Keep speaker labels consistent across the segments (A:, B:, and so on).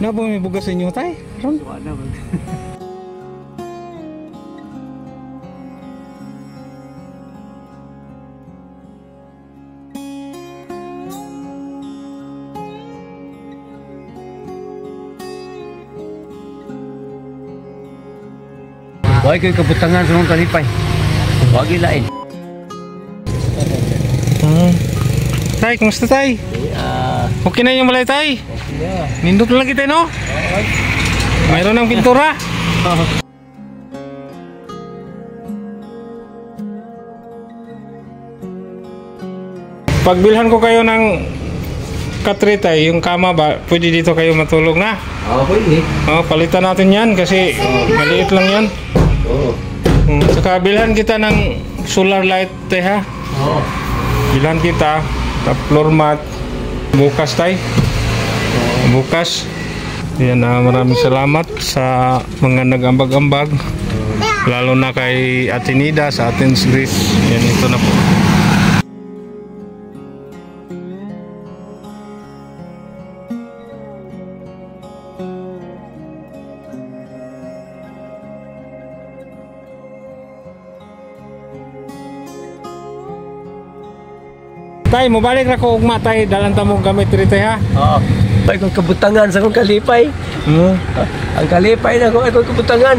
A: Na po may bugas sa inyo tay? Ron?
B: Wala ba? Wag kay kabutangan sa mga kalipay. Wag ilain.
A: Tay, kumusta tay? Okay na yung balay tay?
B: Yeah.
A: Nindot lang kita no? Mayroon ng pintura. Pagbilhan ko kayo ng katre tay, yung kama ba, pwede dito kayo matulog na?
B: Pwede.
A: Palitan natin yan kasi maliit lang yan.
B: Oo.
A: Saka bilhan kita ng solar light tay ha?
B: Oo.
A: Bilhan kita, floor mat, bukas tay. Bukas. Yan, maraming salamat sa mga nag-ambag-ambag. Lalo na kay Atenida sa Athens, Greece. Yan, ito na po. Tay, mabalik na ko ugma tay, dalan ta mo gamit diri tay ha.
B: Oo. Ay kung kabutangan sa kong kalipay. Ang kalipay na ko ay kung kabutangan.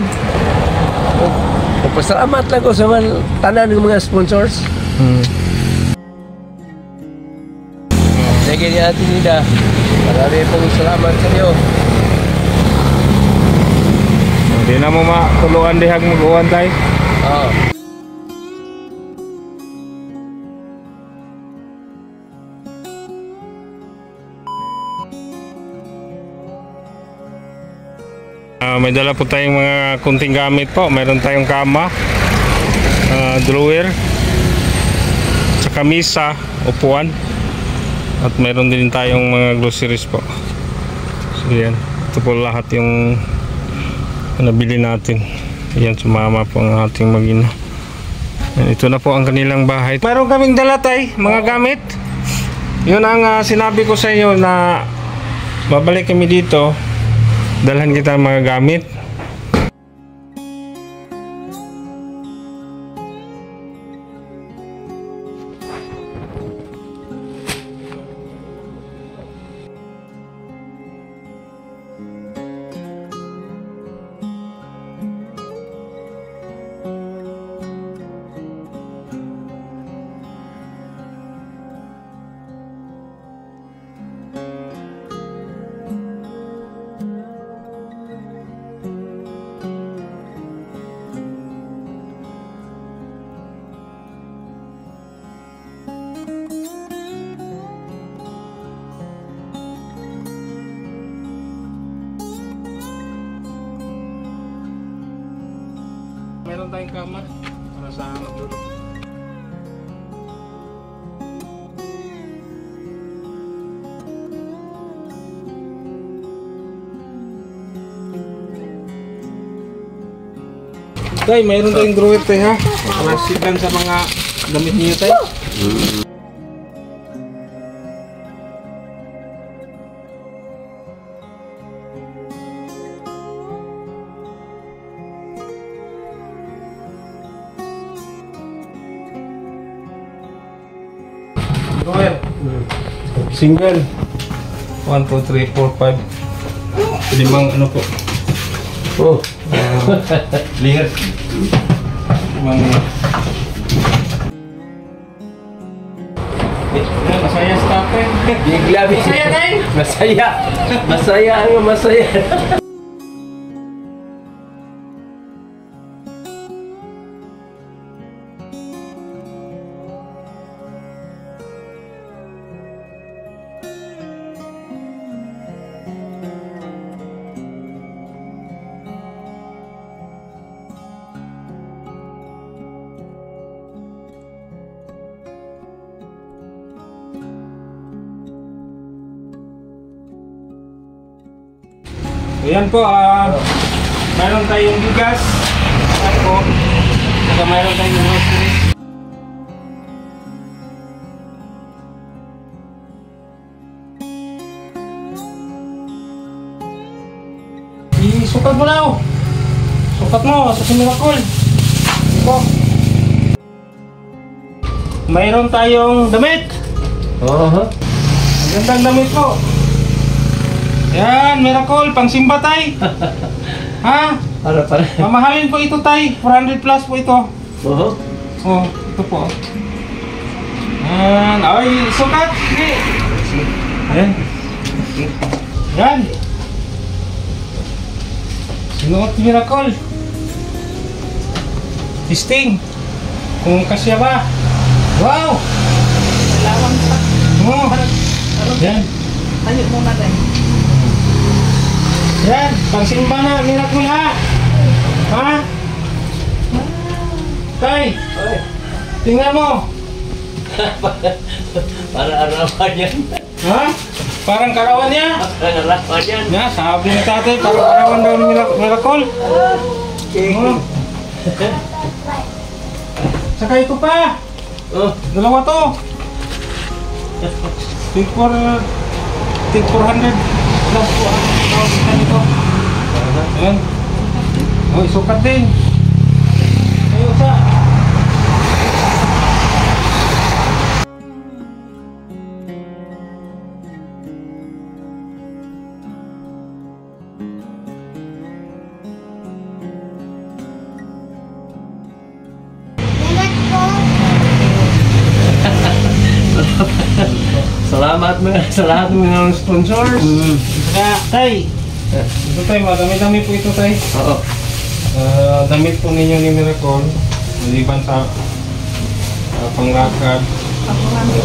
B: Pasalamat lang ko sa mga tanan ng mga sponsors. Sige niya natin nila. Maraming pong salamat sa inyo.
A: Hindi na mo matuluan dihag mag-uwan tay.
B: Oo.
A: May dala po tayong mga kunting gamit po. Meron tayong kama, drawer, saka misa, upuan, at meron din tayong mga groceries po. So yan, ito po lahat yung nabili natin. Yan, sumama po ang ating mag-ina. Ito na po ang kanilang bahay. Meron kaming dala tay, mga gamit. Yun ang sinabi ko sa inyo na babalik kami dito. Dalhan kita mga gamit. Meron tayong kama para sa matulog. Tay, mayroon tayong drawer tay ha. Para sigan sa mga damit niyo tay. Drawer. Single. 1, 2, 3, 4, 5. Limang ano po.
B: Oh.
A: Lihat. Masaya stopin.
B: Bigla.
A: Masaya tayo.
B: Masaya. Masaya. Masaya.
A: Ayan po, mayroon tayong bigas. Ayan po. Saka mayroon tayong groceries. sukat mo na. Sukat mo sa si Miracle. Ito. Mayroon tayong damit.
B: Oo.
A: Magandang damit po. Yan, Miracle, pang simba tay. Ha?
B: Para.
A: Mamahalin po ito tay. 400 plus po ito.
B: Oo.
A: Oh, ito po. Yan. Ay, sukat. Sige. Yan. Yan. Sinuot ni Miracle. Testing. Kung kasya ba. Wow!
C: Lawang pa.
A: Oh. Yan.
C: Tayo muna tayo.
A: Yan. Pangsimba na, Miracle ha. Ha? Tay,
B: Oy.
A: tingnan mo.
B: Para arawan yan.
A: Ha? Parang karawan niya.
B: Para arawan yan.
A: Ya, sabi ni tatay, parang karawan daw ni Miracle. Oh. Saka ito pa.
B: Oh.
A: Dalawa to. Tig 400 plus po ang tawag nito. Ayan. Oh, sukat din. Ayo sa.
B: Salamat sa lahat ng mga sponsors.
A: Saka, tay. Ito tay, madami-dami po ito tay.
B: Oo.
A: Damit po ninyo ni Miracle. Maliban sa panglakad,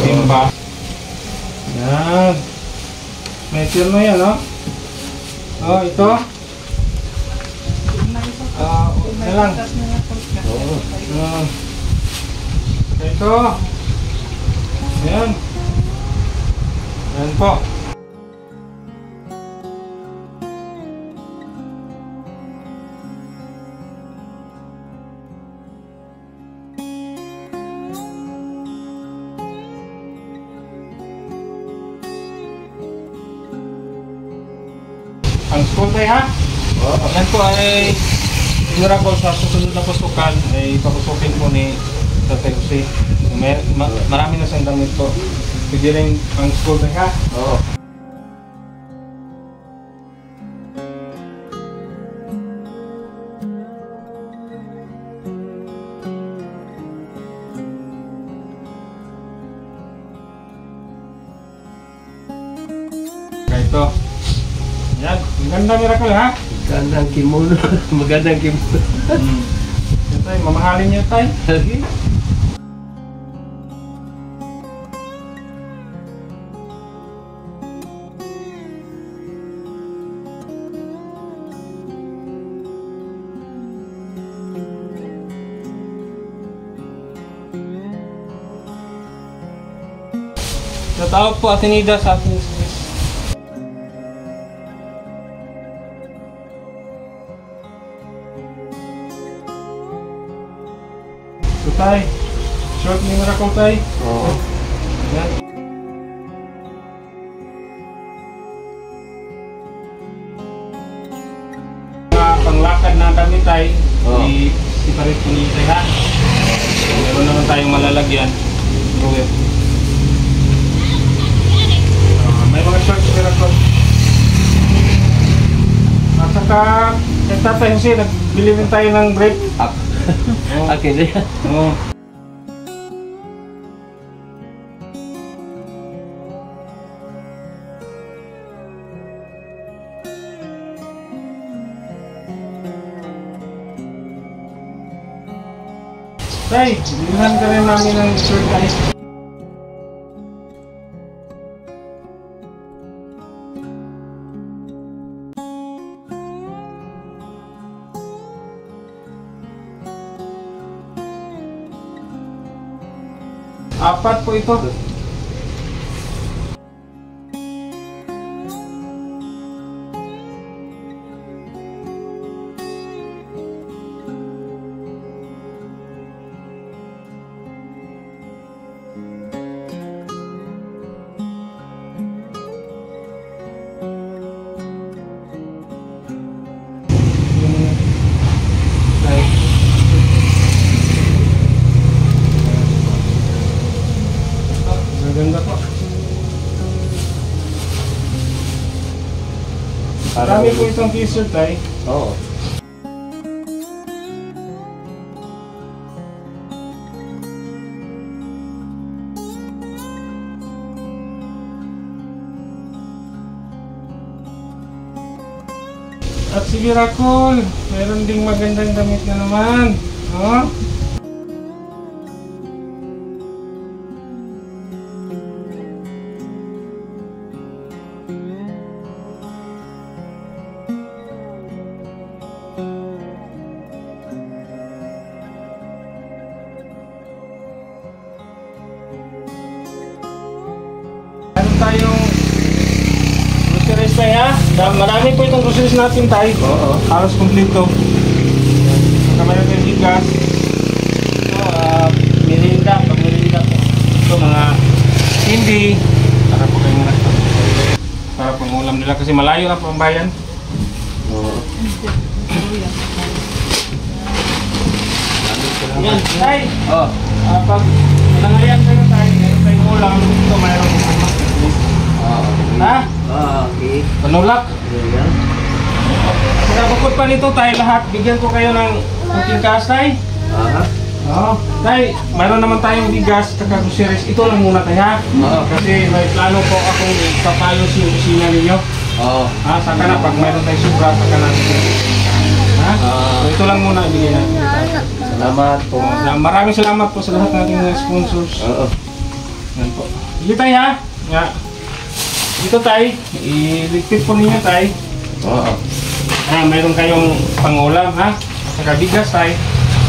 A: simba. Yan. May tierno yan, no? Oh, ito. Okay lang. Ito. Yan. Yan po. Ang school tayo ha? Yan po ay Miracle sa susunod na pasukan ay papusukin po ni Tatay Jose. Marami na siyang damit po. Pwede rin ang school tayo ha?
B: Oo.
A: Ito. Yan. Ang ganda Miracle ha?
B: Magandang kimono. Magandang kimono.
A: Yan tayo. Mamahalin niyo tayo.
B: Lagi.
A: Natawag po Atenida sa ating service. Ito tayo. Short ni Miracle tayo.
B: Oo.
A: Yan. Panglakad na kami tayo.
B: Oo.
A: I-separate po niyo tayo ha. Meron naman tayong malalagyan. Drawer. May mga shorts ni Miracle. At saka, yung Tatay Jose, nagbili rin tayo ng grape.
B: Up.
A: Oo.
B: Akin na yan.
A: Oo. Tay, bilhan ka rin namin ng shirt guys. Apat po ito. Marami po itong t-shirt ay.
B: Oo.
A: At si Miracle, meron ding magandang damit na naman. Oh. Meron tayong groceries tayo ha. Marami po itong groceries natin tayo.
B: Oo.
A: Halos kumpleto. Kamay natin bigas. Ito, merinda. Pag-merinda po. Ito mga hindi. Para po kayo muna. Para pang ulam nila kasi malayo na po ang bayan.
B: Oo.
A: Yan, tay.
B: Oo.
A: Pag nangayan kayo tayo, meron tayong ulam. Ito mayroon po. Ha?
B: Okay.
A: Panulak.
B: Yan.
A: Kaya bukod pa nito tayo lahat, bigyan ko kayo ng kunting cash tay.
B: Aha.
A: Oo. Tay, mayroon naman tayong bigas at groceries. Ito lang muna tayo ha.
B: Oo.
A: Kasi may plano po akong papayos yung kusina ninyo.
B: Oo.
A: Ha, saka na pag mayroon tayong sobra, saka na. Ha? So ito lang muna ibigay natin.
B: Salamat po.
A: Maraming salamat po sa lahat ng ating mga sponsors.
B: Oo.
A: Yan po. Sige tayo ha. Nga. Dito tayo, iligpit po ninyo tayo.
B: Oo.
A: Mayroon kayong pangulam ha. Saka bigas tayo.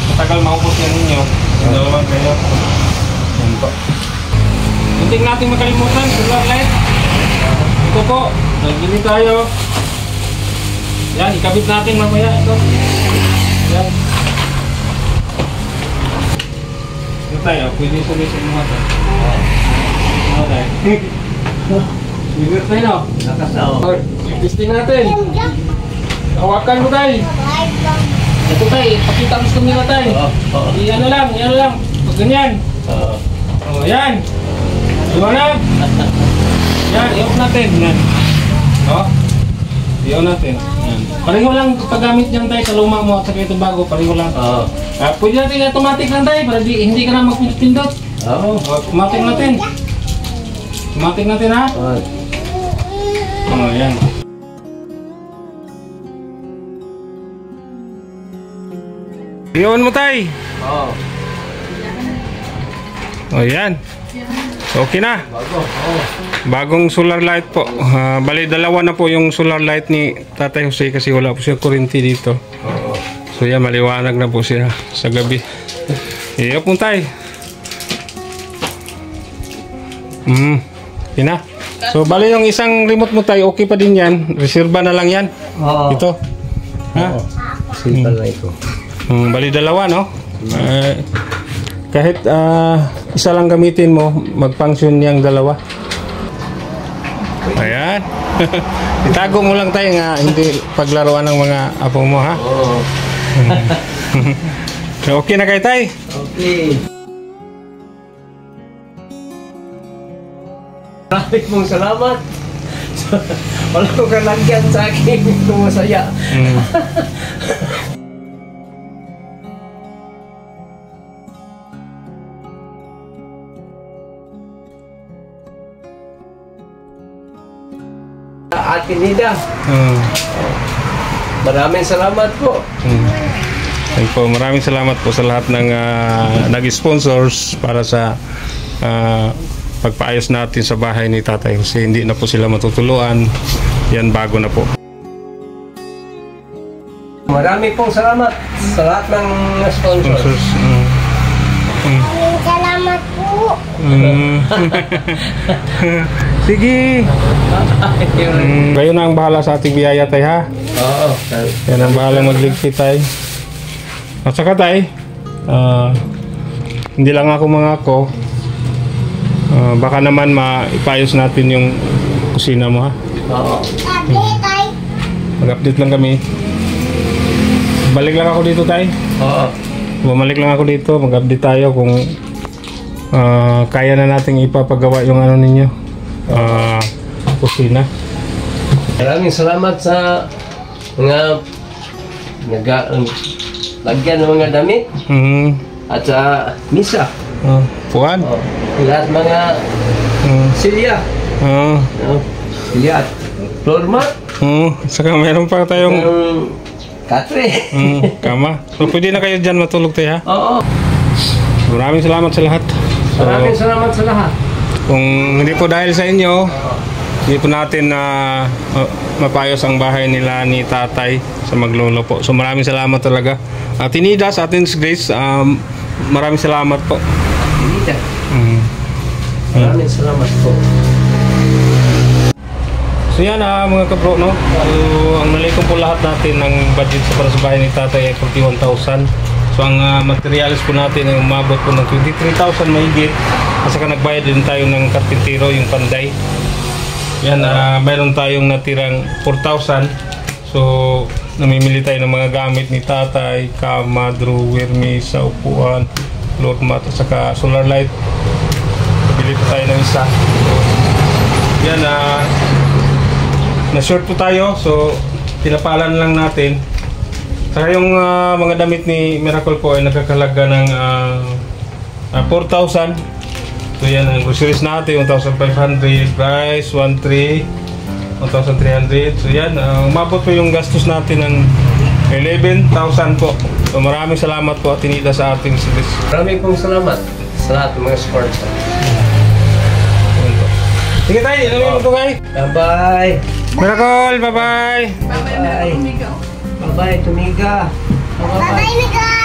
A: Matagal maubos yan ninyo. Dalawang kayo. Yan po. Hindi natin makalimutan, solar light. Ito po, nagbili tayo. Yan, ikabit natin mamaya ito. Yan. Ito tayo, pwede sulisin mo ito. Ito tayo. Bigger tayo no?
B: Nakasaw.
A: Testing natin. Hawakan mo tayo. Ito tayo, pakita mo sa nila tayo.
B: Oo.
A: Iyan lang. Pag ganyan.
B: Oo.
A: O, yan. Liwanag. Yan, i-off natin. Yan. O. I-off natin. Yan. Pareho lang paggamit niyan tayo sa luma mo at sa ito bago. Pareho lang.
B: Oo.
A: Pwede natin automatic lang tayo para hindi ka na magpindot.
B: Oo.
A: Automatic natin. Automatic natin ha.
B: Oo.
A: O, yan. I-on mo tayo.
B: Oo.
A: O, yan. Okay na.
B: Bago. Oo.
A: Bagong solar light po. Bali, dalawa na po yung solar light ni Tatay Jose kasi wala po siya kuryente dito.
B: Oo.
A: So yan, maliwanag na po siya sa gabi. Iyo po tayo. Okay na. So bali yung isang remote mo tayo, okay pa din yan. Reserva na lang yan.
B: Oo.
A: Ito. Ha?
B: Simple lang ito.
A: Bali dalawa, no? Kahit isa lang gamitin mo, mag-function yung dalawa. Ayan. Itago mo lang tayo nga hindi paglaruan ng mga apo mo ha.
B: Oo.
A: Okay na kayo tay?
B: Okay. Maraming mong salamat. Wala ko kalagyan sa akin. Ito masaya. Ate Nida, maraming salamat po.
A: Thank po. Maraming salamat po sa lahat ng nag-sponsors para sa pagpaayos natin sa bahay ni Tatay Jose. Hindi na po sila matutuluan. Yan bago na po.
B: Maraming pong salamat sa lahat ng sponsors.
A: Sponsors.
C: Salamat po.
A: Sige. Kayo na ang bahala sa ating biyaya tay ha.
B: Oo.
A: Yan ang bahala magligpit tay. At saka tay, hindi lang ako mangako. Baka naman maipayos natin yung kusina mo ha.
B: Oo.
A: Mag-update lang kami. Balik lang ako dito tay.
B: Oo.
A: Bumalik lang ako dito, mag-update tayo kung kaya na nating ipapagawa yung ano ninyo, kusina.
B: Maraming salamat sa mga lagyan ng mga damit at sa misa.
A: Puan.
B: Lahat mga silya. Silya at floor mat.
A: Saka meron pa tayong
B: Katre.
A: kama. So pwede na kayo dyan matulog tayo ha?
B: Oo.
A: Maraming salamat sa lahat. So,
B: Maraming salamat sa lahat.
A: kung hindi po dahil sa inyo, hindi po natin na mapayos ang bahay nila ni tatay sa maglolo po. So maraming salamat talaga. Tinida sa atin Grace, maraming salamat po.
B: Tinida. Maraming salamat po.
A: So yan mga kabro, no? So ang nalikom po lahat natin ng budget para sa bahay ni tatay ay 41,000. So ang materials po natin ay umabot po ng 23,000 mahigit. At saka nagbayad din tayo ng karpintero, yung panday. Yan, mayroon tayong natirang 4,000. So namimili tayo ng mga gamit ni tatay, kama, drawer, mesa, upuan, floor mat, at saka solar light. Bili po tayo ng isa. So yan, na-short po tayo, so tinapalan lang natin. Saka yung mga damit ni Miracle po ay nakakalaga ng 4,000. So yan ang groceries natin, 1,500, rice, 1,300, 1,300. So yan, umabot po yung gastos natin ng 11,000 po. So maraming salamat po at tinida sa ating service.
B: Maraming pong salamat sa lahat ng mga sponsor.
A: Sige tayo, inumin mo ito kayo.
B: Bye-bye.
A: Miracle, bye-bye.
C: Babay na tumigaw.
B: Bye-bye, Tumiga. Bye-bye.
D: Bye-bye, Nika!